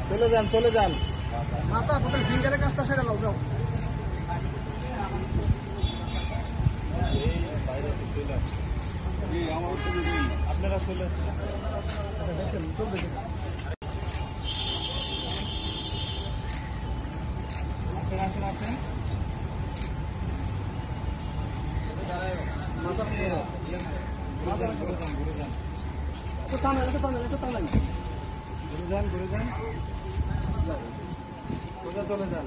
চলে যান, চলে যান। মাথা প্রথম ফিঙ্গারের কাজটা সেরে নাও, যাও। আপনারা চলে আসেন, আসেন। ঘুরে যান, সোজা চলে যান।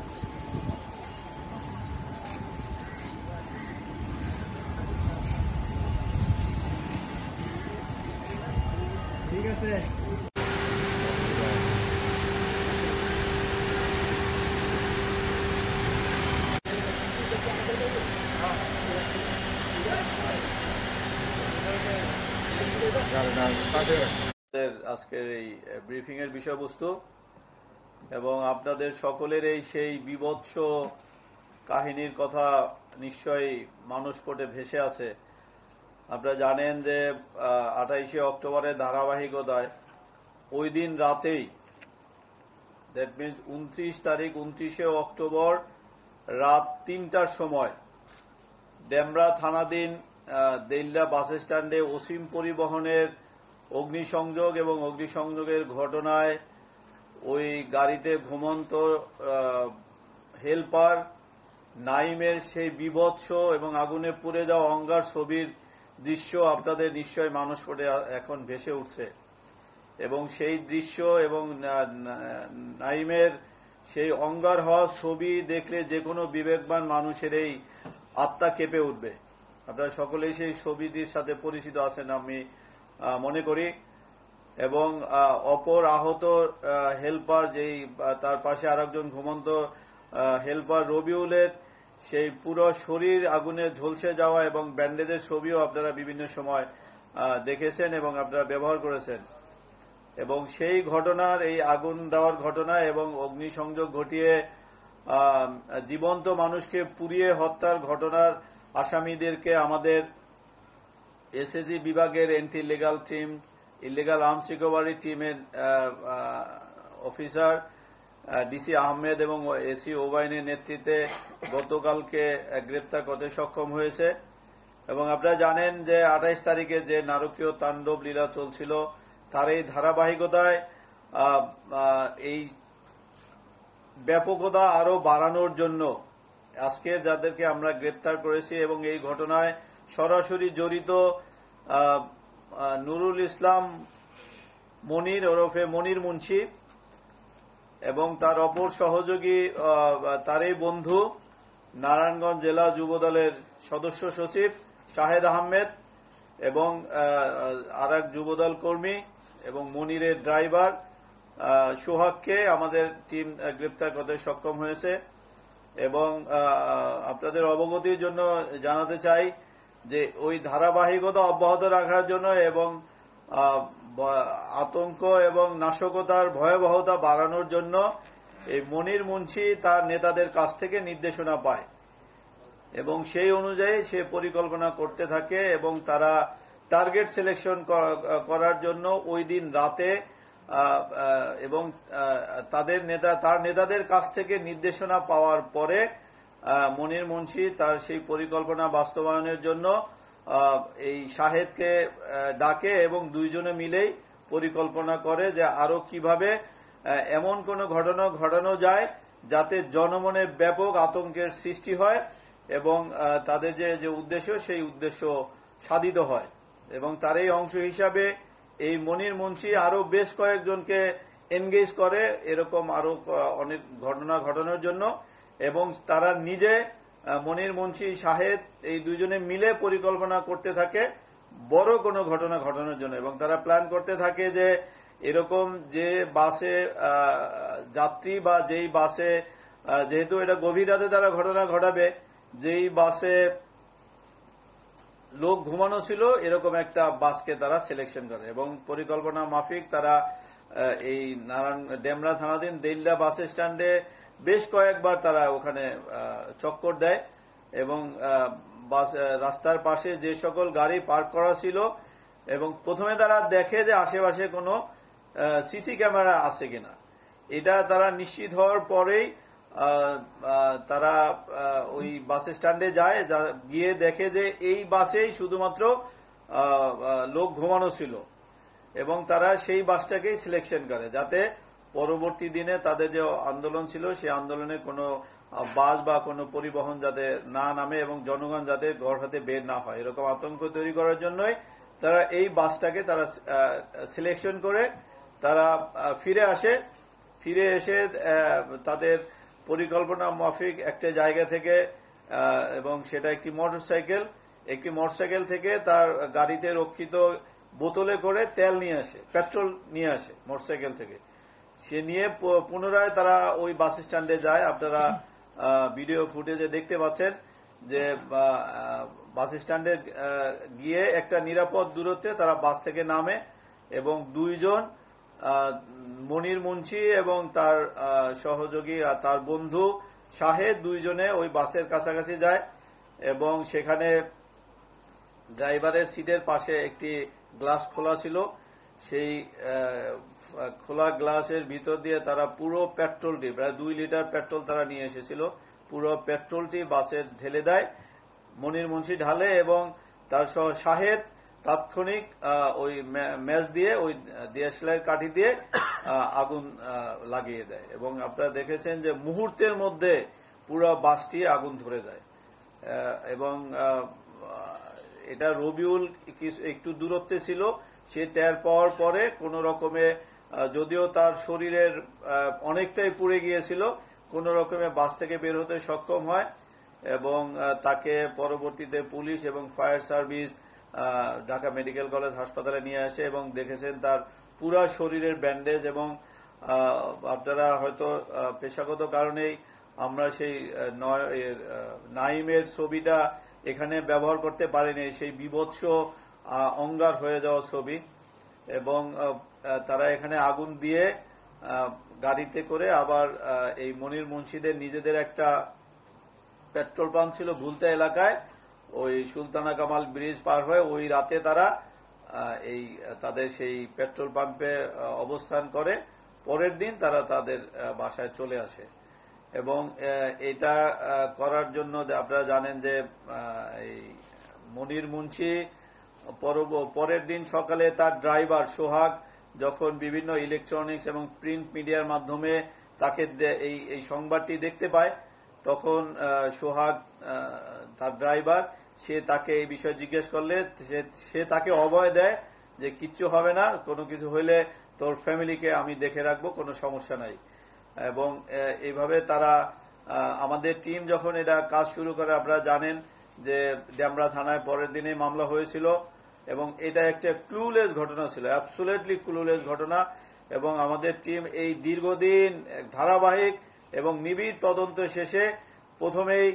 ঠিক আছে। আজকের এই ব্রিফিং এর বিষয়বস্তু এবং আপনাদের সকলের এই সেই বীভৎস কাহিনীর কথা নিশ্চয়ই মানসপটে ভেসে আছে। আপনারা জানেন যে 28শে অক্টোবরের ধারাবাহিকতায় ওই দিন রাতেই, দ্যাট মিনস 29 তারিখ 29শে অক্টোবর রাত 3টার সময় ডেমরা থানাধীন দেইল্লা বাস স্ট্যান্ডে অসীম পরিবহনের অগ্নিসংযোগ এবং অগ্নিসংযোগের ঘটনায় ওই গাড়িতে ঘুমন্ত হেল্পার নাইমের সেই বীভৎস এবং আগুনে পুড়ে যাওয়া অঙ্গার ছবির দৃশ্য আপনাদের নিশ্চয় মানসপটে এখন ভেসে উঠছে এবং সেই দৃশ্য এবং নাইমের সেই অঙ্গার হওয়া ছবি দেখলে যে কোনো বিবেকবান মানুষের এই আত্মা কেঁপে উঠবে। আপনারা সকলেই সেই ছবিটির সাথে পরিচিত আছেন আমি মনে করি এবং অপর আহত হেল্পার যেই তার পাশে আরেকজন ঘুমন্ত হেল্পার রবিউলের সেই পুরো শরীর আগুনে ঝলসে যাওয়া এবং ব্যান্ডেজের ছবিও আপনারা বিভিন্ন সময় দেখেছেন এবং আপনারা ব্যবহার করেছেন এবং সেই ঘটনার এই আগুন দেওয়ার ঘটনা এবং অগ্নিসংযোগ ঘটিয়ে জীবন্ত মানুষকে পুড়িয়ে হত্যার ঘটনার আসামিদেরকে আমাদের এসএসজি বিভাগের anti legal team, illegal arms recovery টিমের অফিসার ডিসি আহমেদ এবং এসি ওবায়নের নেতৃত্বে গতকালকে গ্রেপ্তার করতে সক্ষম হয়েছে এবং আপনারা জানেন যে 28 তারিখে যে নারকীয় তাণ্ডব লীলা চলছিল তার এই ধারাবাহিকতায় এই ব্যাপকতা আরো বাড়ানোর জন্য আজকে যাদেরকে আমরা গ্রেপ্তার করেছি এবং এই ঘটনায় সরাসরি জড়িত নুরুল ইসলাম মনির ওরফে মনির মুন্সি এবং তার অপর সহযোগী তারই বন্ধু নারায়ণগঞ্জ জেলা যুবদলের সদস্য সচিব শাহেদ আহমেদ এবং আরেক যুবদল কর্মী এবং মনিরের ড্রাইভার সোহাগকে আমাদের টিম গ্রেপ্তার করতে সক্ষম হয়েছে এবং আপনাদের অবগতির জন্য জানাতে চাই যে ওই ধারাবাহিকতা অব্যাহত রাখার জন্য এবং আতঙ্ক এবং নাশকতার ভয়াবহতা বাড়ানোর জন্য এই মনির মুন্সি তার নেতাদের কাছ থেকে নির্দেশনা পায় এবং সেই অনুযায়ী সে পরিকল্পনা করতে থাকে এবং তারা টার্গেট সিলেকশন করার জন্য ওই দিন রাতে এবং তার নেতাদের কাছ থেকে নির্দেশনা পাওয়ার পরে মনির মুন্সি তার সেই পরিকল্পনা বাস্তবায়নের জন্য এই শাহেদকে ডাকে এবং দুইজনে মিলেই পরিকল্পনা করে যে আরো কিভাবে এমন কোন ঘটনা ঘটানো যায় যাতে জনমনে ব্যাপক আতঙ্কের সৃষ্টি হয় এবং তাদের যে উদ্দেশ্য সেই উদ্দেশ্য সাধিত হয় এবং তার এই অংশ হিসাবে এই মনির মুন্সি আরো বেশ কয়েকজনকে এনগেজ করে এরকম আরো অনেক ঘটনা ঘটানোর জন্য এবং তারা নিজে মনির মুন্সি শাহেদ এই দুজনে মিলে পরিকল্পনা করতে থাকে বড় কোনো ঘটনা ঘটানোর জন্য এবং তারা প্ল্যান করতে থাকে যে এরকম যে বাসে যাত্রী বা যেই বাসে যেহেতু এটা গভীর রাতে তারা ঘটনা ঘটাবে যেই বাসে লোক ঘুমানো ছিল এরকম একটা বাসকে তারা সিলেকশন করে এবং পরিকল্পনা মাফিক তারা এই ডেমরা থানাধীন দেইল্লা বাস স্ট্যান্ডে বেশ কয়েকবার তারা ওখানে চক্কর দেয় এবং রাস্তার পাশে যে সকল গাড়ি পার্ক করা ছিল এবং প্রথমে তারা দেখে যে আশেপাশে কোনো সিসি ক্যামেরা আছে কিনা। এটা তারা নিশ্চিত হওয়ার পরেই তারা ওই বাস স্ট্যান্ডে যায়, গিয়ে দেখে যে এই বাসেই শুধুমাত্র লোক ঘুমানো ছিল এবং তারা সেই বাসটাকেই সিলেকশন করে যাতে পরবর্তী দিনে তাদের যে আন্দোলন ছিল সেই আন্দোলনে কোনো বাস বা কোনো পরিবহন যাতে না নামে এবং জনগণ যাতে ঘর হাতে বের না হয়, এরকম আতঙ্ক তৈরি করার জন্যই তারা এই বাসটাকে তারা সিলেকশন করে তারা ফিরে আসে। ফিরে এসে তাদের পরিকল্পনা মাফিক একটা জায়গা থেকে এবং সেটা একটি মোটরসাইকেল থেকে তার গাড়িতে রক্ষিত বোতলে করে তেল নিয়ে আসে, পেট্রোল নিয়ে আসে মোটরসাইকেল থেকে। সে নিয়ে পুনরায় তারা ওই বাস স্ট্যান্ডে যায়। আপনারা ভিডিও ফুটেজে দেখতে পাচ্ছেন যে বাস স্ট্যান্ডে গিয়ে একটা নিরাপদ দূরত্বে তারা বাস থেকে নামে এবং দুইজন মনির মুন্সি এবং তার সহযোগী তার বন্ধু শাহেদ দুইজনে ওই বাসের কাছাকাছি যায় এবং সেখানে ড্রাইভারের সিটের পাশে একটি গ্লাস খোলা ছিল। সেই খোলা গ্লাসের ভিতর দিয়ে তারা পুরো পেট্রোলটি, প্রায় 2 লিটার পেট্রোল তারা নিয়ে এসেছিল, পুরো পেট্রোলটি বাসে ঢেলে দেয়। মনির মুন্সি ঢালে এবং তার সহ শাহেদ তাৎক্ষণিক ওই ম্যাচ দিয়ে, ওই দেশলাইয়ের কাঠি দিয়ে আগুন লাগিয়ে দেয় এবং আপনারা দেখেছেন যে মুহূর্তের মধ্যে পুরো বাসটি আগুন ধরে যায় এবং এটা রবিউল একটু দূরত্বে ছিল। সে টের পাওয়ার পরে কোন রকমে, যদিও তার শরীরের অনেকটাই পুড়ে গিয়েছিল, কোন রকমে বাস থেকে বের হতে সক্ষম হয় এবং তাকে পরবর্তীতে পুলিশ এবং fire service Dhaka medical college হাসপাতালে নিয়ে আসে এবং দেখেছেন তার পুরা শরীরের ব্যান্ডেজ এবং আপনারা হয়তো পেশাগত কারণেই আমরা সেই নাইমের ছবিটা এখানে ব্যবহার করতে পারিনি, সেই বিভৎস অঙ্গার হয়ে যাওয়া ছবি। এবং তারা এখানে আগুন দিয়ে গাড়িতে করে আবার এই মনির মুন্সিদের নিজেদের একটা পেট্রোল পাম্প ছিল ভুলতা এলাকায়, ওই সুলতানা কামাল ব্রিজ পার হয়ে ওই রাতে তারা তাদের সেই পেট্রোল পাম্পে অবস্থান করে। পরের দিন তারা তাদের বাসায় চলে আসে এবং এটা করার জন্য আপনারা জানেন যে এই মনির মুন্সি পরের দিন সকালে তার ড্রাইভার সোহাগ যখন বিভিন্ন ইলেকট্রনিক্স এবং প্রিন্ট মিডিয়ার মাধ্যমে তাকে এই সংবাদটি দেখতে পায়, তখন সোহাগ তার ড্রাইভার সে তাকে এই বিষয়ে জিজ্ঞেস করলে সে তাকে অভয় দেয় যে কিচ্ছু হবে না, কোনো কিছু হইলে তোর ফ্যামিলিকে আমি দেখে রাখবো, কোনো সমস্যা নাই। এবং এইভাবে তারা, আমাদের টিম যখন এটা কাজ শুরু করে, আপনারা জানেন যে ডেমরা থানায় পরের দিনে মামলা হয়েছিল এবং এটা একটা ক্লুলেস ঘটনা ছিল, অ্যাবসোলিউটলি ক্লুলেস ঘটনা। এবং আমাদের টিম এই দীর্ঘদিন ধারাবাহিক এবং নিবিড় তদন্ত শেষে প্রথমেই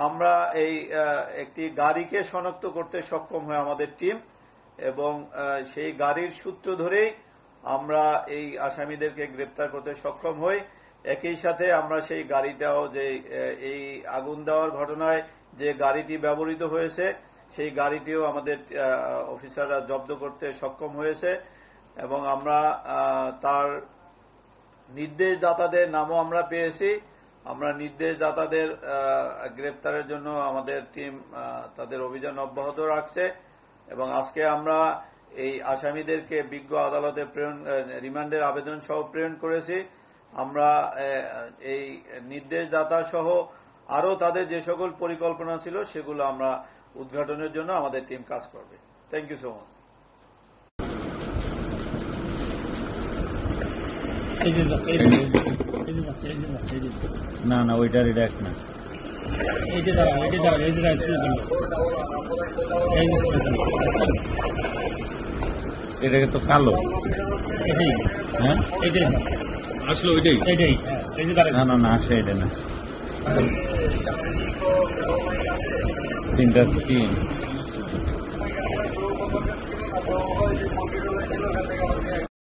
আমরা এই একটি গাড়িকে শনাক্ত করতে সক্ষম হয় আমাদের টিম এবং সেই গাড়ির সূত্র ধরেই আমরা এই আসামিদেরকে গ্রেপ্তার করতে সক্ষম হই। একই সাথে আমরা সেই গাড়িটাও, যে এই আগুন দেওয়ার ঘটনায় যে গাড়িটি ব্যবহৃত হয়েছে সেই গাড়িটিও আমাদের অফিসাররা জব্দ করতে সক্ষম হয়েছে এবং আমরা তার নির্দেশদাতাদের নামও আমরা পেয়েছি। আমরা নির্দেশদাতাদের গ্রেপ্তারের জন্য আমাদের টিম তাদের অভিযান অব্যাহত রাখছে এবং আজকে আমরা এই আসামিদেরকে বিজ্ঞ আদালতে রিমান্ডের আবেদন সহ প্রেরণ করেছি। আমরা এই নির্দেশদাতা সহ আরো তাদের যে সকল পরিকল্পনা ছিল সেগুলো আমরা উদ্ঘাটনের জন্য আমাদের টিম কাজ করবে। Thank you so much. না না, ওইটার এটা এক না, এটাকে তো কালো, হ্যাঁ আসলে ওইটাই, না না না, আসে এটা না, 3টা 3